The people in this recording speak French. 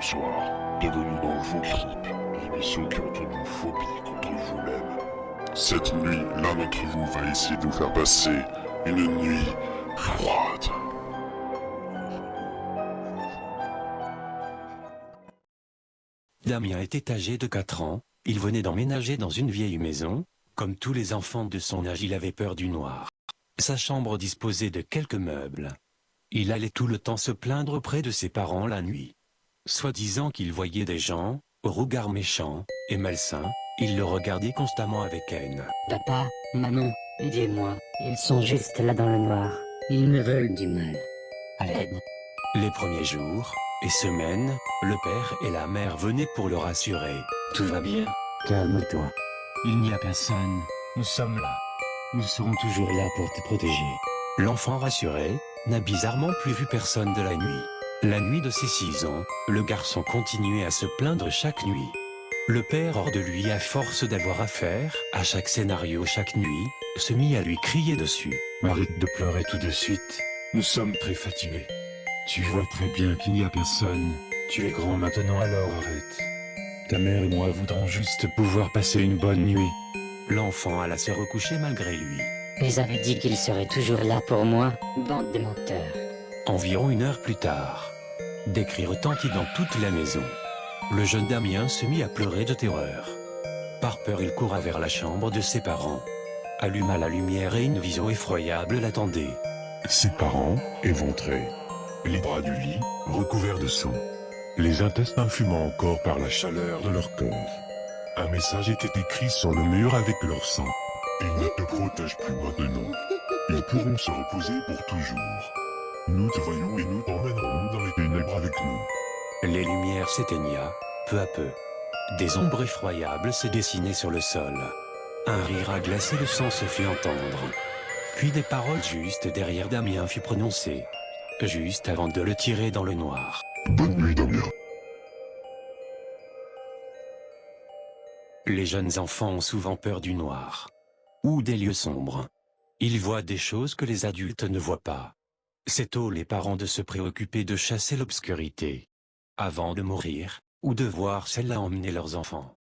Bonsoir, bienvenue dans vos tripes, l'émission qui entraîne vos phobies contre vous-même. Cette nuit, l'un d'entre vous va essayer de vous faire passer une nuit froide. Damien était âgé de 4 ans, il venait d'emménager dans une vieille maison. Comme tous les enfants de son âge, il avait peur du noir. Sa chambre disposait de quelques meubles. Il allait tout le temps se plaindre auprès de ses parents la nuit. Soi-disant qu'il voyait des gens, au regard méchant et malsain, il le regardait constamment avec haine. Papa, maman, aidez-moi, ils sont juste là dans le noir. Ils me veulent du mal. À l'aide. Les premiers jours et semaines, le père et la mère venaient pour le rassurer. Tout va bien. Calme-toi. Il n'y a personne. Nous sommes là. Nous serons toujours là pour te protéger. L'enfant rassuré n'a bizarrement plus vu personne de la nuit. La nuit de ses 6 ans, le garçon continuait à se plaindre chaque nuit. Le père, hors de lui à force d'avoir affaire à chaque scénario chaque nuit, se mit à lui crier dessus. Arrête de pleurer tout de suite. Nous sommes très fatigués. Tu vois très bien qu'il n'y a personne. Tu es grand maintenant, alors arrête. Ta mère et moi voudrons juste pouvoir passer une bonne nuit. L'enfant alla se recoucher malgré lui. Ils avaient dit qu'ils seraient toujours là pour moi, bande de menteurs. Environ 1 heure plus tard, des cris retentirent dans toute la maison. Le jeune Damien se mit à pleurer de terreur. Par peur, il coura vers la chambre de ses parents, alluma la lumière et une vision effroyable l'attendait. Ses parents, éventrés, les bras du lit, recouverts de sang, les intestins fumant encore par la chaleur de leur corps. Un message était écrit sur le mur avec leur sang. Ils ne te protègent plus maintenant. Ils pourront se reposer pour toujours. Nous te voyons et nous t'emmènerons dans les ténèbres avec nous. Les lumières s'éteignaient, peu à peu. Des ombres effroyables se dessinaient sur le sol. Un rire à glacer le sang se fit entendre. Puis des paroles juste derrière Damien furent prononcées, juste avant de le tirer dans le noir. Bonne nuit, Damien. Les jeunes enfants ont souvent peur du noir, ou des lieux sombres. Ils voient des choses que les adultes ne voient pas. C'est aux les parents de se préoccuper de chasser l'obscurité, avant de mourir, ou de voir celle-là emmener leurs enfants.